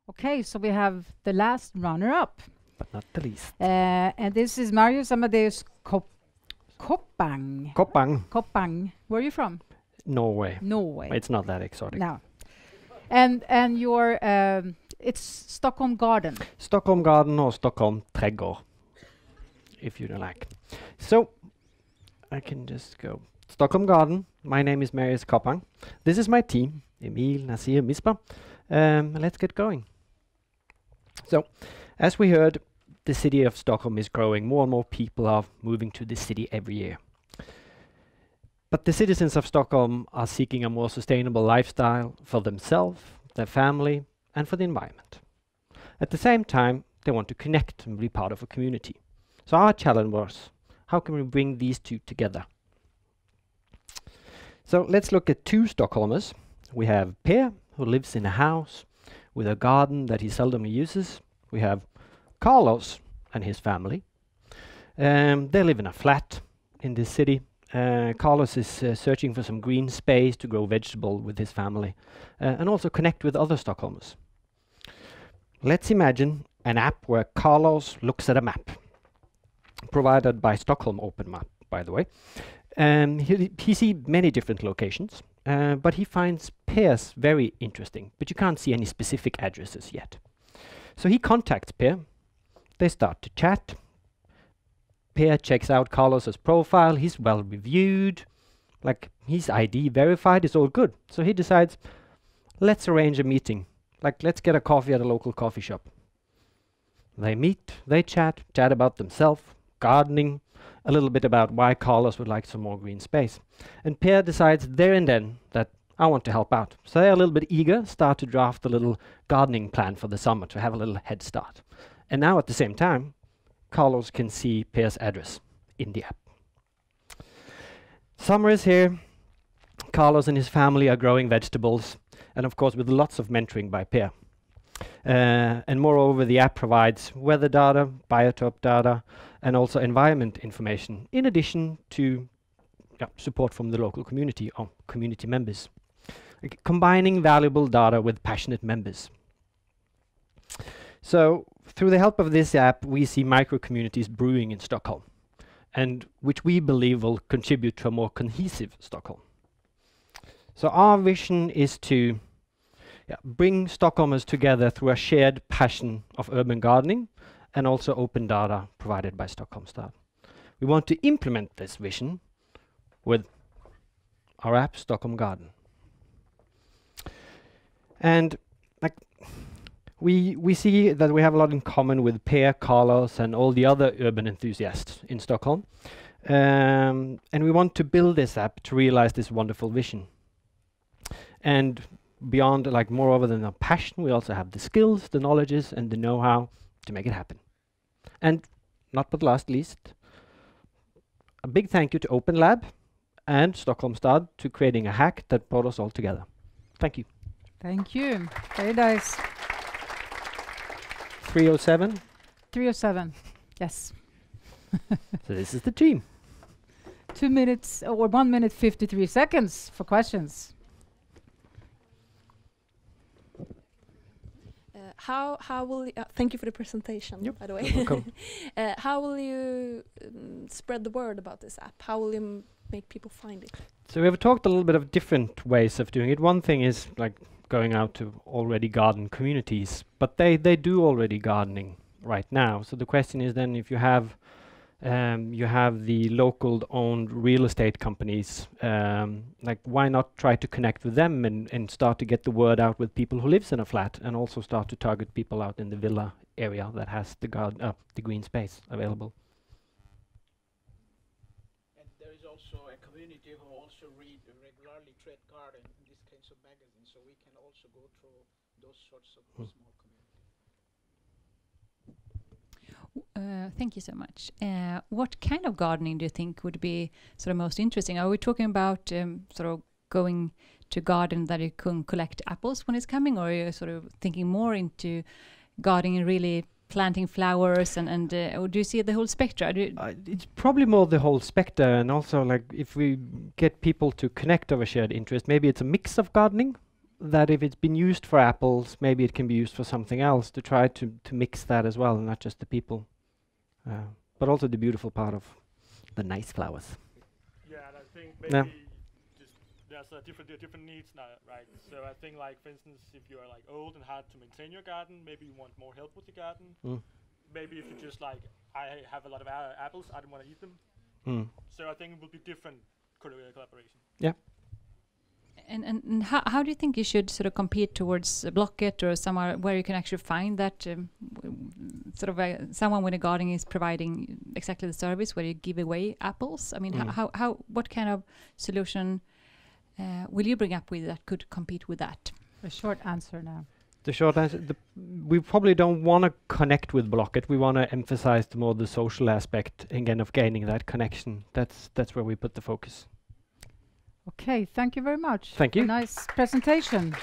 Okay, so we have the last runner-up. But not the least. And this is Marius Amadeus Koppang. Koppang, Koppang. Where are you from? Norway. Norway. It's not that exotic. No. And your it's Stockholm Garden. Stockholm Garden or Stockholm Trädgård, if you don't like. So, I can just go. Stockholm Garden. My name is Marius Koppang. This is my team. Emil, Nasir, Misbah. Let's get going. So, as we heard, the city of Stockholm is growing. More and more people are moving to the city every year. But the citizens of Stockholm are seeking a more sustainable lifestyle for themselves, their family, and for the environment. At the same time, they want to connect and be part of a community. So our challenge was, how can we bring these two together? So let's look at two Stockholmers. We have Per, who lives in a house with a garden that he seldom uses. We have Carlos and his family. They live in a flat in this city. Carlos is searching for some green space to grow vegetable with his family and also connect with other Stockholmers. Let's imagine an app where Carlos looks at a map, provided by Stockholm Open Map, by the way. He sees many different locations, but he finds Per's very interesting, but you can't see any specific addresses yet. So he contacts Per. They start to chat. Per checks out Carlos's profile. He's well reviewed, like his ID verified, is all good. So he decides, let's arrange a meeting. Like, let's get a coffee at a local coffee shop. They meet, they chat about themselves, gardening, a little bit about why Carlos would like some more green space. And Per decides there and then that I want to help out. So they're a little bit eager, start to draft a little gardening plan for the summer to have a little head start. And now at the same time, Carlos can see Per's address in the app. Summer is here. Carlos and his family are growing vegetables, and of course with lots of mentoring by Per. And moreover, the app provides weather data, biotope data, and also environment information, in addition to support from the local community or community members. Combining valuable data with passionate members. So, through the help of this app, we see micro-communities brewing in Stockholm, and which we believe will contribute to a more cohesive Stockholm. So our vision is to bring Stockholmers together through a shared passion of urban gardening and also open data provided by Stockholm Stad. We want to implement this vision with our app, Stockholm Garden. And we see that we have a lot in common with Per, Carlos, and all the other urban enthusiasts in Stockholm. And we want to build this app to realize this wonderful vision. And beyond, moreover than the passion, we also have the skills, the knowledges, and the know-how to make it happen. And not but last least, a big thank you to Open Lab and Stockholm Stad to creating a hack that brought us all together. Thank you. Thank you. Very nice. 307. 307. Yes. So this is the team. 2 minutes or 1 minute 53 seconds for questions. How will thank you for the presentation, by the way. You're welcome. How will you spread the word about this app? How will you make people find it? So we've talked a little bit of different ways of doing it. One thing is going out to already garden communities, but they do already gardening right now. So the question is then, if you have the local owned real estate companies, why not try to connect with them and start to get the word out with people who lives in a flat, and also start to target people out in the villa area that has the green space available. And there is also a community who also read regularly Trade Garden in these kinds of magazines, so we can also go through those sorts of small communities. Thank you so much. What kind of gardening do you think would be sort of most interesting? Are we talking about sort of going to garden that you can collect apples when it's coming, or are you sort of thinking more into gardening and really planting flowers and or do you see the whole spectra? It's probably more the whole spectra, and also if we get people to connect over shared interest, maybe it's a mix of gardening that if it's been used for apples, maybe it can be used for something else, to try to mix that as well, not just the people, but also the beautiful part of the nice flowers. Yeah, and I think Yeah. maybe just there's different needs now, right? So I think, like, for instance, if you're like old and hard to maintain your garden, maybe you want more help with the garden. Maybe if you just like, I have a lot of apples, I don't want to eat them. So I think it will be different collaboration. Yeah. And how do you think you should sort of compete towards Blocket or somewhere where you can actually find that sort of someone with a garden is providing exactly the service where you give away apples? I mean, how what kind of solution will you bring up with that could compete with that? A short answer now. The short answer, we probably don't want to connect with Blocket. We want to emphasize the social aspect again of gaining that connection. That's where we put the focus. Okay, thank you very much. Thank you. A nice presentation.